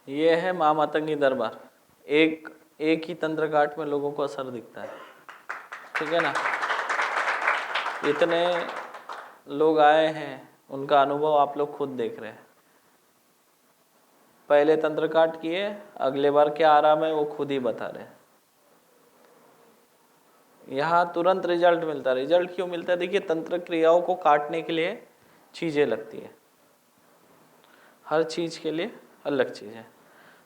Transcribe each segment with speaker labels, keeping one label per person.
Speaker 1: ये है माँ मातंगी दरबार। एक ही तंत्र काट में लोगों को असर दिखता है, ठीक है ना। इतने लोग आए हैं, उनका अनुभव आप लोग खुद देख रहे हैं। पहले तंत्र काट किए, अगले बार क्या आराम है वो खुद ही बता रहे हैं। यहाँ तुरंत रिजल्ट मिलता है। रिजल्ट क्यों मिलता है? देखिए, तंत्र क्रियाओं को काटने के लिए चीजें लगती है, हर चीज के लिए अलग चीज है।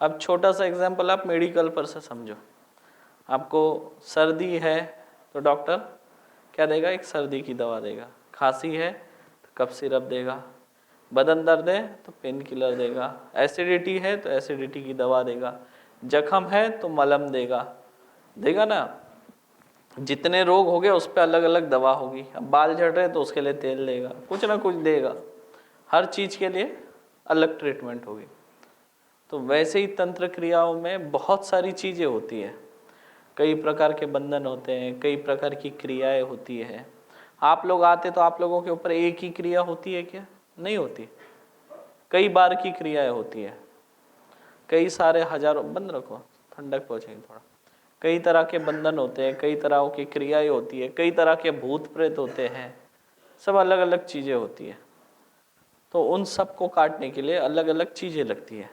Speaker 1: अब छोटा सा एग्जाम्पल आप मेडिकल पर से समझो। आपको सर्दी है तो डॉक्टर क्या देगा? एक सर्दी की दवा देगा। खांसी है तो कफ सिरप देगा। बदन दर्द है तो पेन किलर देगा। एसिडिटी है तो एसिडिटी की दवा देगा। जख्म है तो मलम देगा, देगा ना। जितने रोग हो गए उस पर अलग अलग दवा होगी। अब बाल झड़ रहे तो उसके लिए तेल देगा, कुछ ना कुछ देगा। हर चीज के लिए अलग ट्रीटमेंट होगी। तो वैसे ही तंत्र क्रियाओं में बहुत सारी चीजें होती है। कई प्रकार के बंधन होते हैं, कई प्रकार की क्रियाएं होती है। आप लोग आते तो आप लोगों के ऊपर एक ही क्रिया होती है क्या? नहीं होती, कई बार की क्रियाएं होती है। कई सारे हजारों, बंद रखो ठंडक पहुंचेगी थोड़ा। कई तरह के बंधन होते हैं, कई तरह की क्रियाएं होती है, कई तरह के भूत प्रेत होते हैं, सब अलग अलग चीजें होती है। तो उन सब को काटने के लिए अलग अलग चीजें लगती है।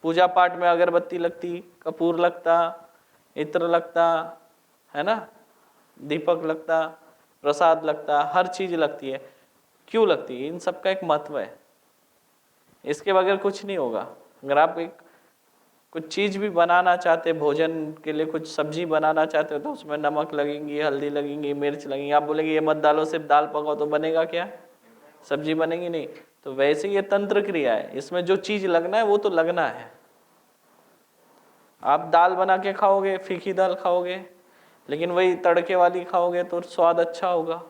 Speaker 1: पूजा पाठ में अगरबत्ती लगती, कपूर लगता, इत्र लगता, है ना, दीपक लगता, प्रसाद लगता, हर चीज लगती है। क्यों लगती है? इन सब का एक महत्व है। इसके बगैर कुछ नहीं होगा। अगर आप एक कुछ चीज भी बनाना चाहते, भोजन के लिए कुछ सब्जी बनाना चाहते हो तो उसमें नमक लगेंगी, हल्दी लगेंगी, मिर्च लगेंगी। आप बोलेंगे ये मत डालो, सिर्फ दाल पकाओ, तो बनेगा क्या? सब्जी बनेगी नहीं। तो वैसे ये तंत्र क्रिया है, इसमें जो चीज लगना है वो तो लगना है। आप दाल बना के खाओगे, फीकी दाल खाओगे, लेकिन वही तड़के वाली खाओगे तो स्वाद अच्छा होगा,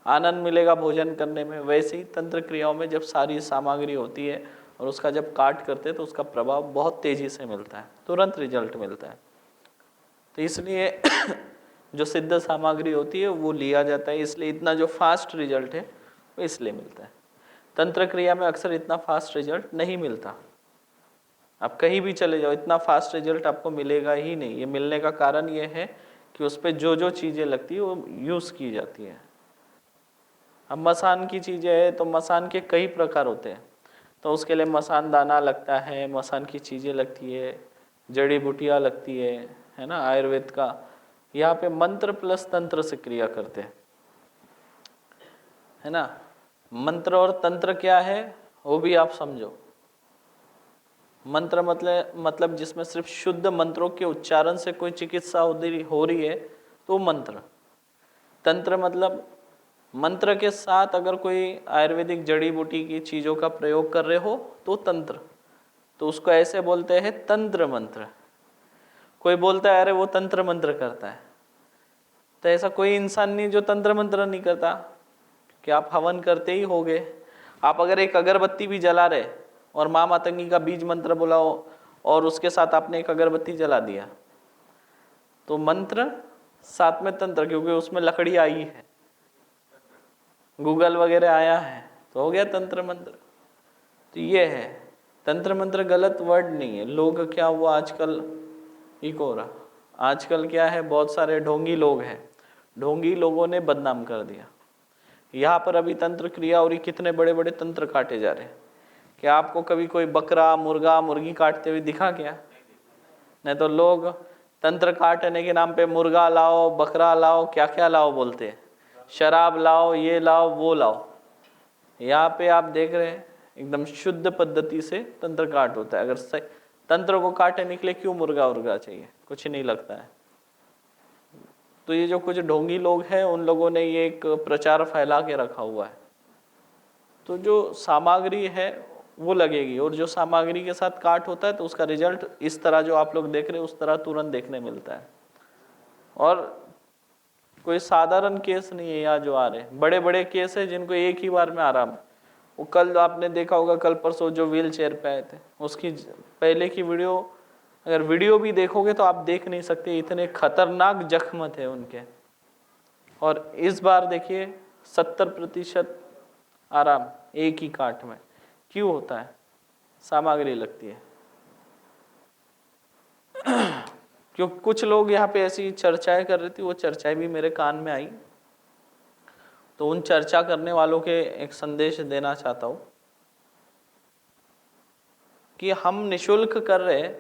Speaker 1: आनंद मिलेगा भोजन करने में। वैसे ही तंत्र क्रियाओं में जब सारी सामग्री होती है और उसका जब काट करते हैं तो उसका प्रभाव बहुत तेजी से मिलता है, तुरंत रिजल्ट मिलता है। तो इसलिए जो सिद्ध सामग्री होती है वो लिया जाता है, इसलिए इतना जो फास्ट रिजल्ट है वो इसलिए मिलता है। तंत्र क्रिया में अक्सर इतना फास्ट रिजल्ट नहीं मिलता। आप कहीं भी चले जाओ, इतना फास्ट रिजल्ट आपको मिलेगा ही नहीं। ये मिलने का कारण ये है कि उस पर जो जो चीज़ें लगती है वो यूज़ की जाती है। अब मसान की चीज़ें है तो मसान के कई प्रकार होते हैं, तो उसके लिए मसान दाना लगता है, मसान की चीज़ें लगती है, जड़ी बूटियाँ लगती है ना, आयुर्वेद का। यहाँ पे मंत्र प्लस तंत्र से क्रिया करते हैं, है ना। मंत्र और तंत्र क्या है वो भी आप समझो। मंत्र मतलब जिसमें सिर्फ शुद्ध मंत्रों के उच्चारण से कोई चिकित्सा हो रही है तो मंत्र। तंत्र मतलब मंत्र के साथ अगर कोई आयुर्वेदिक जड़ी बूटी की चीज़ों का प्रयोग कर रहे हो तो तंत्र। तो उसको ऐसे बोलते हैं तंत्र मंत्र। कोई बोलता है अरे वो तंत्र मंत्र करता है, तो ऐसा कोई इंसान नहीं जो तंत्र मंत्र नहीं करता, कि आप हवन करते ही होगे। आप अगर एक अगरबत्ती भी जला रहे और माँ मातंगी का बीज मंत्र बुलाओ और उसके साथ आपने एक अगरबत्ती जला दिया तो मंत्र साथ में तंत्र, क्योंकि उसमें लकड़ी आई है, गूगल वगैरह आया है, तो हो गया तंत्र मंत्र। तो ये है तंत्र मंत्र, गलत वर्ड नहीं है। लोग क्या हुआ आजकल इको हो रहा, आजकल क्या है, बहुत सारे ढोंगी लोग हैं, ढोंगी लोगों ने बदनाम कर दिया। यहाँ पर अभी तंत्र क्रिया और कितने बड़े बड़े तंत्र काटे जा रहे हैं। क्या आपको कभी कोई बकरा मुर्गा मुर्गी काटते हुए दिखा क्या? नहीं तो लोग तंत्र काटने के नाम पे मुर्गा लाओ, बकरा लाओ, क्या क्या लाओ बोलते हैं, शराब लाओ, ये लाओ, वो लाओ। यहाँ पे आप देख रहे हैं एकदम शुद्ध पद्धति से तंत्र काट होता है। अगर तंत्र को काटने के लिए क्यों मुर्गा उर्गा चाहिए? कुछ नहीं लगता है। तो ये जो कुछ ढोंगी लोग हैं उन लोगों ने ये एक प्रचार फैला के रखा हुआ है। तो जो सामग्री है वो लगेगी, और जो सामग्री के साथ काट होता है तो उसका रिजल्ट इस तरह जो आप लोग देख रहे हैं उस तरह तुरंत देखने मिलता है। और कोई साधारण केस नहीं है यहाँ जो आ रहे हैं, बड़े बड़े केस है जिनको एक ही बार में आराम है। वो कल आपने देखा होगा, कल परसों जो व्हील चेयर पे आए थे, उसकी पहले की वीडियो, अगर वीडियो भी देखोगे तो आप देख नहीं सकते, इतने खतरनाक जख्म थे उनके। और इस बार देखिए 70% आराम एक ही काट में। क्यों होता है? सामग्री लगती है। क्योंकि कुछ लोग यहाँ पे ऐसी चर्चाएं कर रही थी, वो चर्चाएं भी मेरे कान में आई, तो उन चर्चा करने वालों के एक संदेश देना चाहता हूँ कि हम निशुल्क कर रहे हैं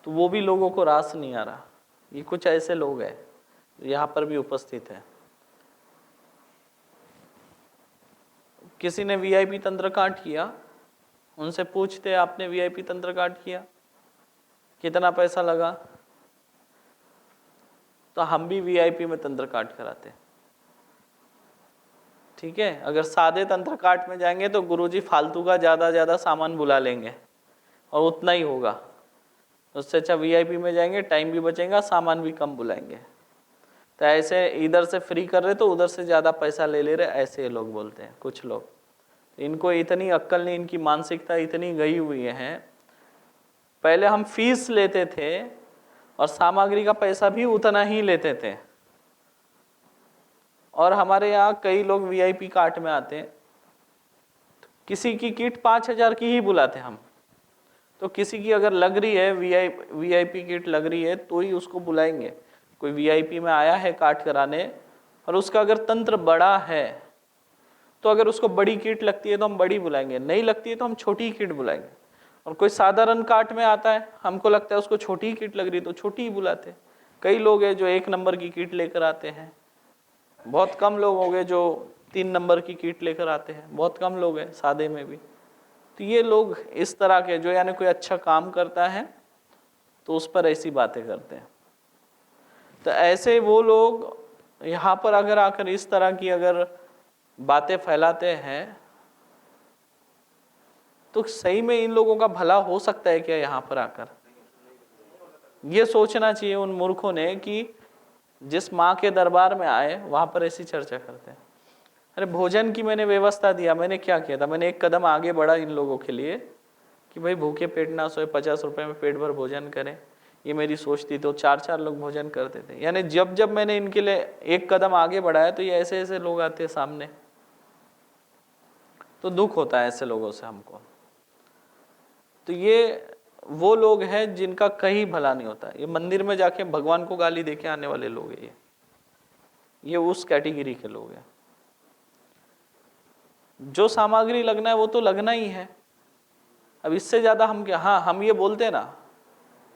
Speaker 1: तो वो भी लोगों को रास नहीं आ रहा। ये कुछ ऐसे लोग हैं यहाँ पर भी उपस्थित है। किसी ने वीआईपी तंत्र काट किया, उनसे पूछते आपने वीआईपी तंत्र काट किया, कितना पैसा लगा? तो हम भी वीआईपी में तंत्र काट कराते, ठीक है। अगर सादे तंत्र काट में जाएंगे तो गुरुजी फालतू का ज्यादा सामान बुला लेंगे और उतना ही होगा। उससे अच्छा वीआईपी में जाएंगे, टाइम भी बचेगा, सामान भी कम बुलाएंगे। तो ऐसे इधर से फ्री कर रहे तो उधर से ज्यादा पैसा ले रहे, ऐसे लोग बोलते हैं कुछ लोग। इनको इतनी अक्ल नहीं, इनकी मानसिकता इतनी गई हुई है। पहले हम फीस लेते थे और सामग्री का पैसा भी उतना ही लेते थे, और हमारे यहाँ कई लोग वीआईपी कार्ट में आते हैं, किसी की किट 5,000 की ही बुलाते हम। तो किसी की अगर लग रही है वीआईपी किट लग रही है तो ही उसको बुलाएंगे। कोई वीआईपी में आया है काट कराने और उसका अगर तंत्र बड़ा है तो अगर उसको बड़ी किट लगती है तो हम बड़ी बुलाएंगे, नहीं लगती है तो हम छोटी किट बुलाएंगे। और कोई साधारण काट में आता है, हमको लगता है उसको छोटी किट लग रही है तो छोटी ही बुलाते। कई लोग हैं जो 1 नंबर की किट लेकर आते हैं, बहुत कम लोग हो गए जो 3 नंबर की किट लेकर आते हैं, बहुत कम लोग हैं सादे में भी। तो ये लोग इस तरह के जो यानी कोई अच्छा काम करता है तो उस पर ऐसी बातें करते हैं। तो ऐसे वो लोग यहाँ पर अगर आकर इस तरह की अगर बातें फैलाते हैं तो सही में इन लोगों का भला हो सकता है क्या? यहाँ पर आकर ये सोचना चाहिए उन मूर्खों ने कि जिस माँ के दरबार में आए वहां पर ऐसी चर्चा करते हैं। अरे भोजन की मैंने व्यवस्था दिया, मैंने क्या किया था? मैंने एक कदम आगे बढ़ा इन लोगों के लिए कि भाई भूखे पेट ना सोए, 50 रुपए में पेट भर भोजन करें। ये मेरी सोच थी। तो 4-4 लोग भोजन करते थे। यानी जब जब मैंने इनके लिए एक कदम आगे बढ़ाया तो ये ऐसे ऐसे लोग आते हैं सामने। तो दुख होता है ऐसे लोगों से हमको। तो ये वो लोग हैं जिनका कहीं भला नहीं होता। ये मंदिर में जाके भगवान को गाली देके आने वाले लोग हैं। ये उस कैटेगरी के लोग हैं। जो सामग्री लगना है वो तो लगना ही है। अब इससे ज्यादा हम क्या? हाँ, हम ये बोलते हैं ना,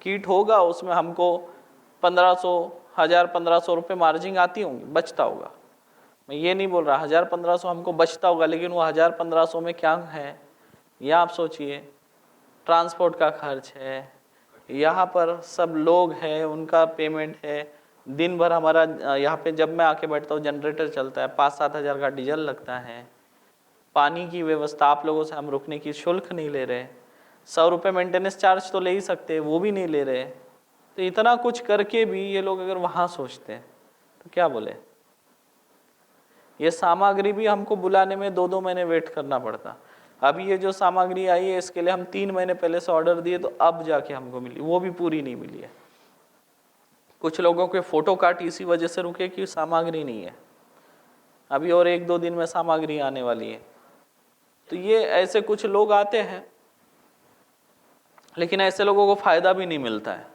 Speaker 1: किट होगा उसमें हमको 1500, 1000-1500 रुपये मार्जिन आती होंगी, बचता होगा। मैं ये नहीं बोल रहा 1000-1500 हमको बचता होगा, लेकिन वो 1000-1500 में क्या है यह आप सोचिए। ट्रांसपोर्ट का खर्च है, यहाँ पर सब लोग हैं उनका पेमेंट है, दिन भर हमारा यहाँ पे जब मैं आके बैठता हूँ जनरेटर चलता है, 5-7 हज़ार का डीजल लगता है। पानी की व्यवस्था आप लोगों से हम रुकने की शुल्क नहीं ले रहे। 100 रुपये मेंटेनेंस चार्ज तो ले ही सकते, वो भी नहीं ले रहे। तो इतना कुछ करके भी ये लोग अगर वहाँ सोचते हैं तो क्या बोले। ये सामग्री भी हमको बुलाने में 2-2 महीने वेट करना पड़ता। अभी ये जो सामग्री आई है इसके लिए हम 3 महीने पहले से ऑर्डर दिए, तो अब जाके हमको मिली, वो भी पूरी नहीं मिली है। कुछ लोगों के फोटो काट इसी वजह से रुके कि सामग्री नहीं है, अभी और 1-2 दिन में सामग्री आने वाली है। तो ये ऐसे कुछ लोग आते हैं, लेकिन ऐसे लोगों को फायदा भी नहीं मिलता है।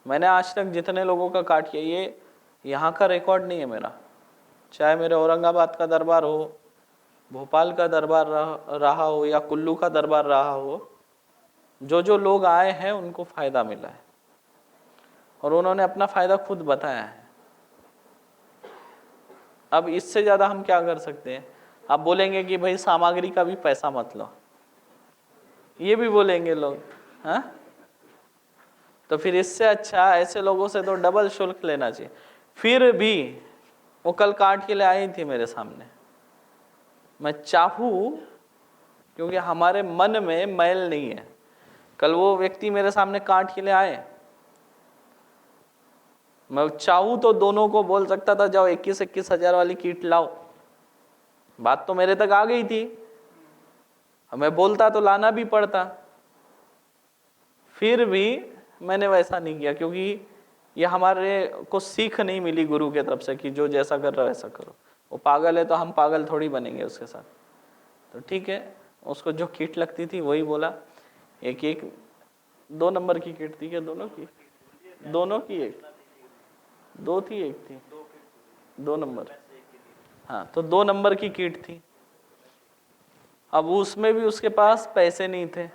Speaker 1: मैंने आज तक जितने लोगों का काट किया, ये यहाँ का रिकॉर्ड नहीं है मेरा, चाहे मेरे औरंगाबाद का दरबार हो, भोपाल का दरबार रहा हो या कुल्लू का दरबार रहा हो, जो जो लोग आए हैं उनको फायदा मिला है और उन्होंने अपना फायदा खुद बताया है। अब इससे ज्यादा हम क्या कर सकते हैं? आप बोलेंगे कि भाई सामग्री का भी पैसा मत लो, ये भी बोलेंगे लोग, हाँ? तो फिर इससे अच्छा ऐसे लोगों से तो डबल शुल्क लेना चाहिए। फिर भी वो कल काट के ले आई थी मेरे सामने। मैं चाहूँ, क्योंकि हमारे मन में मैल नहीं है, कल वो व्यक्ति मेरे सामने काट के ले आए, मैं चाहूँ तो दोनों को बोल सकता था जाओ 21-21 हज़ार वाली किट लाओ। बात तो मेरे तक आ गई थी, मैं बोलता तो लाना भी पड़ता। फिर भी मैंने वैसा नहीं किया, क्योंकि ये हमारे को सीख नहीं मिली गुरु के तरफ से कि जो जैसा कर रहा है वैसा करो। वो पागल है तो हम पागल थोड़ी बनेंगे उसके साथ। तो ठीक है, उसको जो किट लगती थी वही बोला। एक एक 2 नंबर की किट थी क्या? दोनों की? दोनों की एक? 2 थी, एक थी? 2 नंबर। हाँ, तो 2 नंबर की किट थी। अब उसमें भी उसके पास पैसे नहीं थे,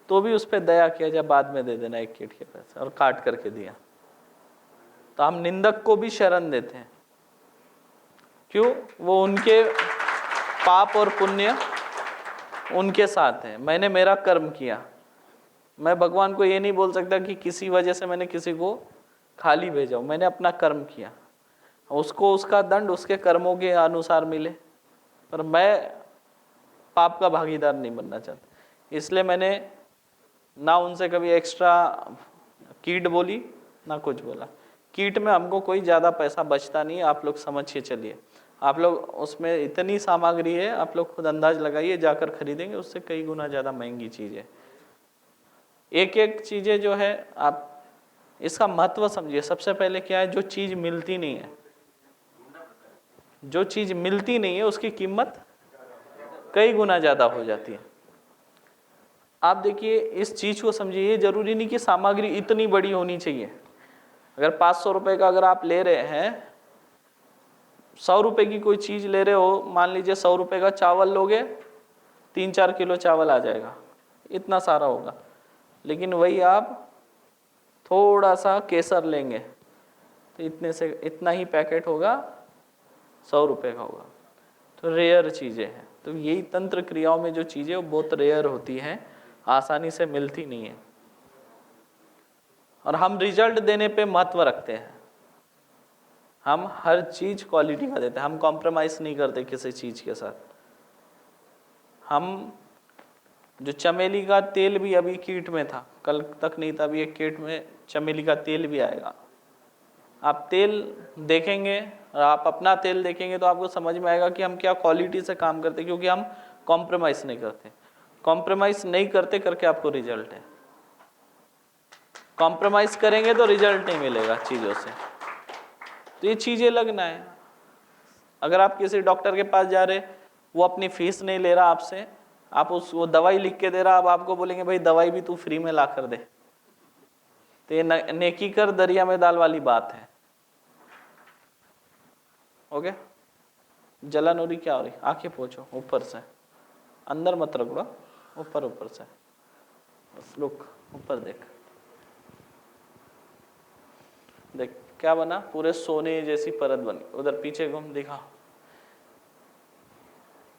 Speaker 1: तो भी उस पर दया किया, जब बाद में दे देना एक किट के पैसे, और काट करके दिया। तो हम निंदक को भी शरण देते हैं। क्यों? वो उनके पाप और पुण्य उनके साथ है। मैंने मेरा कर्म किया, मैं भगवान को ये नहीं बोल सकता कि किसी वजह से मैंने किसी को खाली भेजा हूं। मैंने अपना कर्म किया, उसको उसका दंड उसके कर्मों के अनुसार मिले, पर मैं पाप का भागीदार नहीं बनना चाहता। इसलिए मैंने ना उनसे कभी एक्स्ट्रा कीट बोली ना कुछ बोला। कीट में हमको कोई ज़्यादा पैसा बचता नहीं है, आप लोग समझ के चलिए। आप लोग उसमें इतनी सामग्री है, आप लोग खुद अंदाज लगाइए, जाकर खरीदेंगे उससे कई गुना ज़्यादा महंगी चीज़ है। एक एक चीज़ें जो है, आप इसका महत्व समझिए। सबसे पहले क्या है, जो चीज़ मिलती नहीं है, जो चीज़ मिलती नहीं है उसकी कीमत कई गुना ज़्यादा हो जाती है। आप देखिए, इस चीज़ को समझिए। ये जरूरी नहीं कि सामग्री इतनी बड़ी होनी चाहिए। अगर 500 रुपये का अगर आप ले रहे हैं, 100 रुपये की कोई चीज़ ले रहे हो, मान लीजिए 100 रुपये का चावल लोगे, 3-4 किलो चावल आ जाएगा, इतना सारा होगा। लेकिन वही आप थोड़ा सा केसर लेंगे तो इतने से इतना ही पैकेट होगा, 100 रुपये का होगा। तो रेयर चीज़ें हैं। तो यही तंत्र क्रियाओं में जो चीज़ें वो बहुत रेयर होती हैं, आसानी से मिलती नहीं है। और हम रिजल्ट देने पे महत्व रखते हैं। हम हर चीज़ क्वालिटी का देते हैं, हम कॉम्प्रोमाइज़ नहीं करते किसी चीज़ के साथ। हम जो चमेली का तेल भी अभी कीट में था, कल तक नहीं था, अभी एक कीट में चमेली का तेल भी आएगा। आप तेल देखेंगे और आप अपना तेल देखेंगे तो आपको समझ में आएगा कि हम क्या क्वालिटी से काम करते हैं, क्योंकि हम कॉम्प्रोमाइज़ नहीं करते। कॉम्प्रोमाइज़ नहीं करते करके आपको रिजल्ट है। कॉम्प्रोमाइज़ करेंगे तो रिजल्ट नहीं मिलेगा चीज़ों से। तो ये चीज़ें लगना है। अगर आप किसी डॉक्टर के पास जा रहे, वो अपनी फीस नहीं ले रहा आपसे, आप वो दवाई लिख के दे रहा, अब आपको बोलेंगे भाई दवाई भी तू फ्री में ला कर दे, तो ये नेकी कर दरिया में डाल वाली बात है। ओके, जलन हो रही, क्या हो रही? आंखें पोंछो ऊपर से, अंदर मत रगड़ो, ऊपर ऊपर से बस। रुक, ऊपर देख, देख क्या बना, पूरे सोने जैसी परत बनी। उधर पीछे घूम, दिखा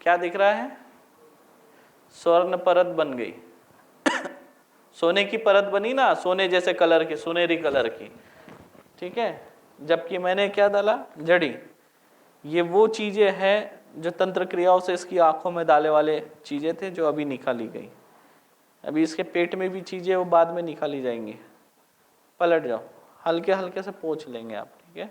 Speaker 1: क्या दिख रहा है? स्वर्ण परत बन गई। सोने की परत बनी ना, सोने जैसे कलर की, सुनहरी कलर की, ठीक है। जबकि मैंने क्या डाला? जड़ी। ये वो चीजें हैं जो तंत्र क्रियाओं से इसकी आंखों में डाले वाले चीजें थे, जो अभी निकाली गई। अभी इसके पेट में भी चीजें वो बाद में निकाली जाएंगी। पलट जाओ, हल्के हल्के से पोंछ लेंगे आप, ठीक है।